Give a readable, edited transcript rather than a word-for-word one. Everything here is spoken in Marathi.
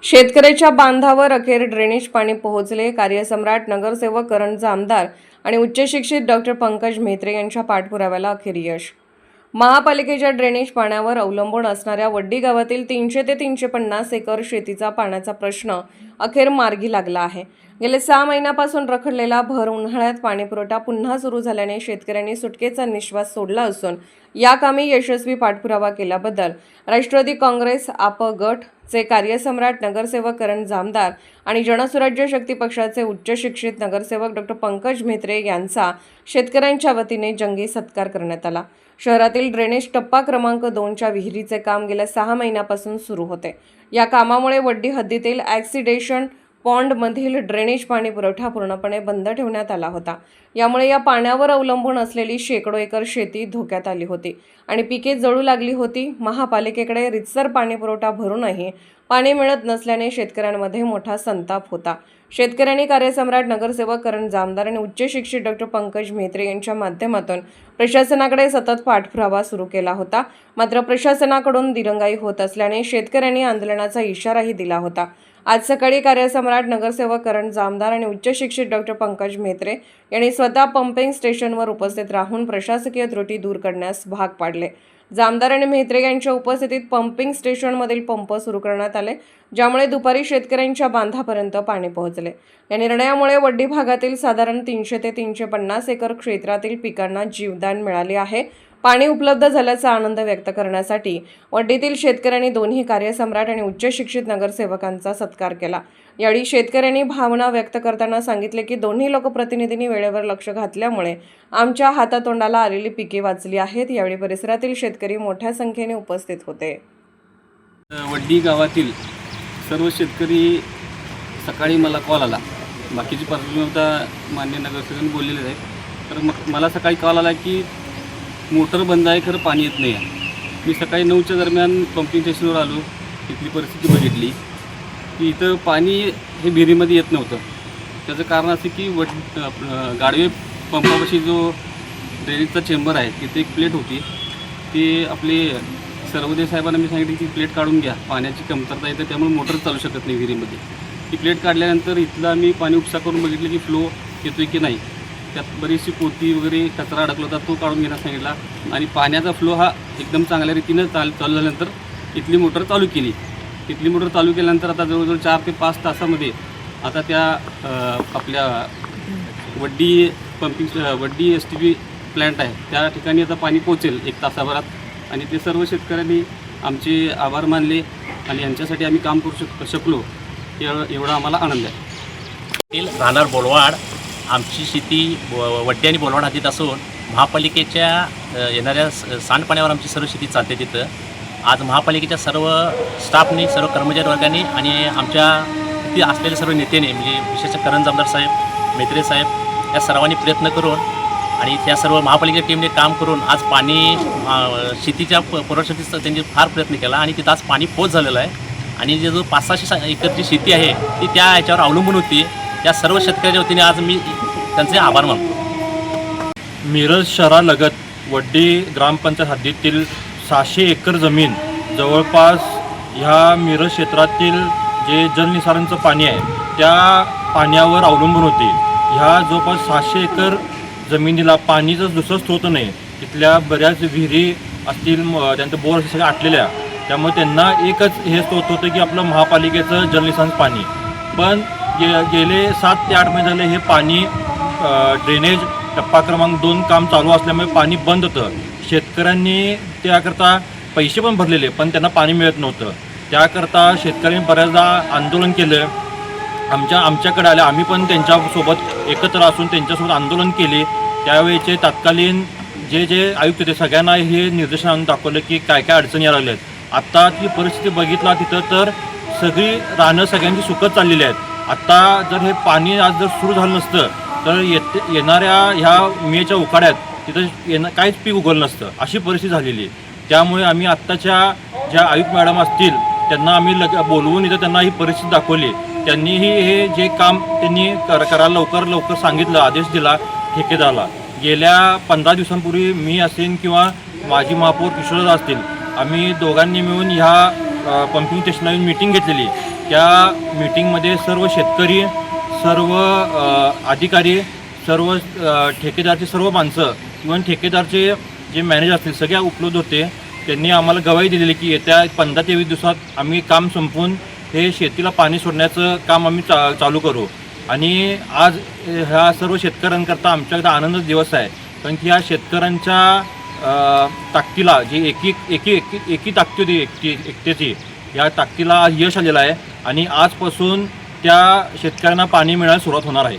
शेतकऱ्याच्या बांधावर अखेर ड्रेनेज पाणी पोहोचले। कार्यसम्राट नगरसेवक करण आमदार आणि उच्चशिक्षित डॉक्टर पंकज म्हेत्रे यांच्या पाठपुराव्याला अखेर यश। महापालिकेच्या ड्रेनेज पाण्यावर अवलंबून असणाऱ्या वड्डी गावातील 300 ते 350 एकर शेतीचा पाण्याचा प्रश्न अखेर मार्गी लागला आहे। गेले 6 महिन्यापासून रखडलेला भर उन्हाळ्यात पाणीपुरवठा पुन्हा सुरू झाल्याने शेतकऱ्यांनी सुटकेचा निश्वास सोडला असून या कामी यशस्वी पाठपुरावा केल्याबद्दल राष्ट्रवादी काँग्रेस आप गटचे कार्यसम्राट नगरसेवक करण जामदार आणि जनसुराज्य शक्ती पक्षाचे उच्चशिक्षित नगरसेवक डॉक्टर पंकज म्हेत्रे यांचा शेतकऱ्यांच्या वतीने जंगी सत्कार करण्यात आला। शहरातील ड्रेनेज टप्पा क्रमांक 2च्या विहिरीचे काम गेल्या 6 महिन्यापासून सुरू होते। या कामामुळे वड्डी हद्दीतील ॲक्सिडेशन पॉन्डमधील ड्रेनेज पाणी पुरवठा पूर्णपणे बंद ठेवण्यात आला होता। यामुळे या पाण्यावर अवलंबून असलेली शेकडो एकर शेती धोक्यात आली होती आणि पिके जळू लागली होती। महापालिकेकडे रितसर पाणी पुरवठा भरूनही पाणी मिळत नसल्याने शेतकऱ्यांमध्ये मोठा संताप होता। शेतकऱ्यांनी कार्यसम्राट नगरसेवक करण जामदार आणि उच्चशिक्षित डॉक्टर पंकज म्हेत्रे यांच्या माध्यमातून प्रशासनाकडे सतत पाठपुरावा सुरू केला होता। मात्र प्रशासनाकडून दिरंगाई होत असल्याने शेतकऱ्यांनी आंदोलनाचा इशाराही दिला होता। आज सकाळी कार्यसम्राट नगरसेवक करण जामदार आणि उच्चशिक्षित डॉक्टर पंकज म्हेत्रे यांनी स्वतः पंपिंग स्टेशनवर उपस्थित राहून प्रशासकीय त्रुटी दूर करण्यास भाग पाडले। जामदार आणि म्हेत्रे यांच्या उपस्थितीत पंपिंग स्टेशनमधील पंप सुरू करण्यात आले, ज्यामुळे दुपारी शेतकऱ्यांच्या बांधापर्यंत पाणी पोहोचले। या निर्णयामुळे वड्डी भागातील साधारण 300 ते 350 एकर क्षेत्रातील पिकांना जीवदान मिळाले आहे। पाणी उपलब्ध झाल्याचा आनंद व्यक्त करण्यासाठी वड्डीतील शेतकऱ्यांनी दोन्ही कार्यसम्राट आणि उच्चशिक्षित नगरसेवकांचा सत्कार केला। यावेळी शेतकऱ्यांनी भावना व्यक्त करताना सांगितले की दोन्ही लोकप्रतिनिधींनी वेळेवर लक्ष घातल्यामुळे आमच्या हातातोंडाला आलेली पिके वाचली आहेत। यावेळी परिसरातील शेतकरी मोठ्या संख्येने उपस्थित होते। वड्डी गावातील सर्व शेतकरी सकाळी मला कॉल आला, बाकीची पार्श्वभूमी मान्य नगरसेवकांनी बोललेले आहेत। तर मग मला सकाळी कॉल आला की मोटर बंद आहे, खरं पाणी येत नाही आहे। मी सकाळी 9च्या दरम्यान पंपिंग स्टेशनवर आलो, तिथली परिस्थिती बघितली की इथं पाणी हे विहिरीमध्ये येत नव्हतं। त्याचं कारण असं की गाडवे पंपापाशी जो ड्रेनेजचा चेंबर आहे तिथे एक प्लेट होती, ती आपली सर्वोदय साहेबांना मी सांगितली की प्लेट काढून घ्या, पाण्याची कमतरता येते त्यामुळे मोटर चालू शकत नाही विहिरीमध्ये। ती प्लेट काढल्यानंतर इथला मी पाणी उपसा करून बघितलं की फ्लो येतो की नाही, त्यात बरीचशी पोती वगैरे कचरा अडकला होता, तो काढून घेण्यास सांगितला आणि पाण्याचा फ्लो हा एकदम चांगल्या रीतीनं चालू झाल्यानंतर इथली मोटर चालू केली। इथली मोटर चालू केल्यानंतर आता जवळजवळ 4 ते 5 तासामध्ये आता त्या आपल्या वड्डी STP प्लॅन्ट आहे त्या ठिकाणी आता पाणी पोचेल 1 तासाभरात आणि ते सर्व शेतकऱ्यांनी आमचे आभार मानले आणि यांच्यासाठी आम्ही काम करू शकलो एवढा आम्हाला आनंद आहे। राहणार बोलवाड, आमची शेती वड्डी आणि बोलवाड हद्दीत असून महापालिकेच्या येणाऱ्या सांडपाण्यावर आमची सर्व शेती चालते। तिथं आज महापालिकेच्या सर्व स्टाफनी, सर्व कर्मचारी वर्गाने आणि आमच्या तिथे असलेल्या सर्व नेत्याने म्हणजे विशेषतः करण जामदार साहेब, म्हेत्रे साहेब या सर्वांनी प्रयत्न करून आणि त्या सर्व महापालिकेच्या टीमने काम करून आज पाणी शेतीच्या पुरवठ्यासाठी त्यांनी फार प्रयत्न केला आणि तिथं आज पाणी पोच झालेलं आहे आणि जे जो 500-600 एकरची शेती आहे ती त्या ह्याच्यावर अवलंबून होती। त्या सर्व शेतकऱ्याच्या वतीने आज मी त्यांचे आभार मानतो। मिरज शहरालगत वड्डी ग्रामपंचायत हद्दीतील 600 एकर जमीन जवळपास ह्या मिरज क्षेत्रातील जे जलनिसारणचं पाणी आहे त्या पाण्यावर अवलंबून होते। ह्या जवळपास 600 एकर जमिनीला पाणीचं दुसरं स्रोत नाही, तिथल्या बऱ्याच विहिरी असतील, त्यांचं बोर सगळ्या आटलेल्या, त्यामुळे त्यांना एकच हे स्रोत होतं की आपलं महापालिकेचं जलनिसारण पाणी। पण गेले 7 ते 8 महिने झाले हे पाणी ड्रेनेज टप्पा क्रमांक 2 काम चालू असल्यामुळे पाणी बंद होतं। शेतकऱ्यांनी त्याकरता पैसे पण भरलेले पण त्यांना पाणी मिळत नव्हतं। त्याकरता शेतकऱ्यांनी बऱ्याचदा आंदोलन केलं, आमच्याकडे आले, आम्ही पण त्यांच्यासोबत एकत्र असून त्यांच्यासोबत आंदोलन केले। त्यावेळेचे तत्कालीन जे आयुक्त होते सगळ्यांना हे निर्देशन आणून दाखवलं की काय काय अडचणी यायला लागल्यात। आत्ता ती परिस्थिती बघितला तिथं तर सगळी रानं सगळ्यांची सुकत चाललेली आहेत। आत्ता जर हे पाणी आज जर सुरू झालं नसतं तर येणाऱ्या ह्या मेच्या उकाड्यात तिथं काहीच पीक उगवलं नसतं, अशी परिस्थिती झालेली आहे। त्यामुळे आम्ही आत्ताच्या ज्या आयुक्त मॅडम असतील त्यांना आम्ही बोलवून इथं त्यांना ही परिस्थिती दाखवली। त्यांनीही हे जे काम त्यांनी करायला लवकर सांगितलं, आदेश दिला ठेकेदाराला। गेल्या 15 दिवसांपूर्वी मी असेल किंवा माजी महापौर किशोरदा असतील, आम्ही दोघांनी मिळून ह्या पंपिंग स्टेशनला मीटिंग घेतलेली त्या मीटिंगमध्ये सर्व शेतकरी, सर्व अधिकारी, सर्व ठेकेदारचे सर्व माणसं, इव्हन ठेकेदारचे जे मॅनेजर असतील सगळ्या उपलब्ध होते. त्यांनी आम्हाला गवाही दिलेली की येत्या 15 ते 20 दिवसात आम्ही काम संपवून हे शेतीला पाणी सोडण्याचं काम आम्ही चालू करू. आणि आज ह्या सर्व शेतकऱ्यांकरता आमच्याकडे आनंदाचा दिवस आहे, कारण की ह्या शेतकऱ्यांच्या ताकदीला जी एकी ताकद होती एकतेची, या ताकदीला यश आलेलं आहे आणि आजपासून त्या शेतकऱ्यांना पाणी मिळायला सुरुवात होणार आहे.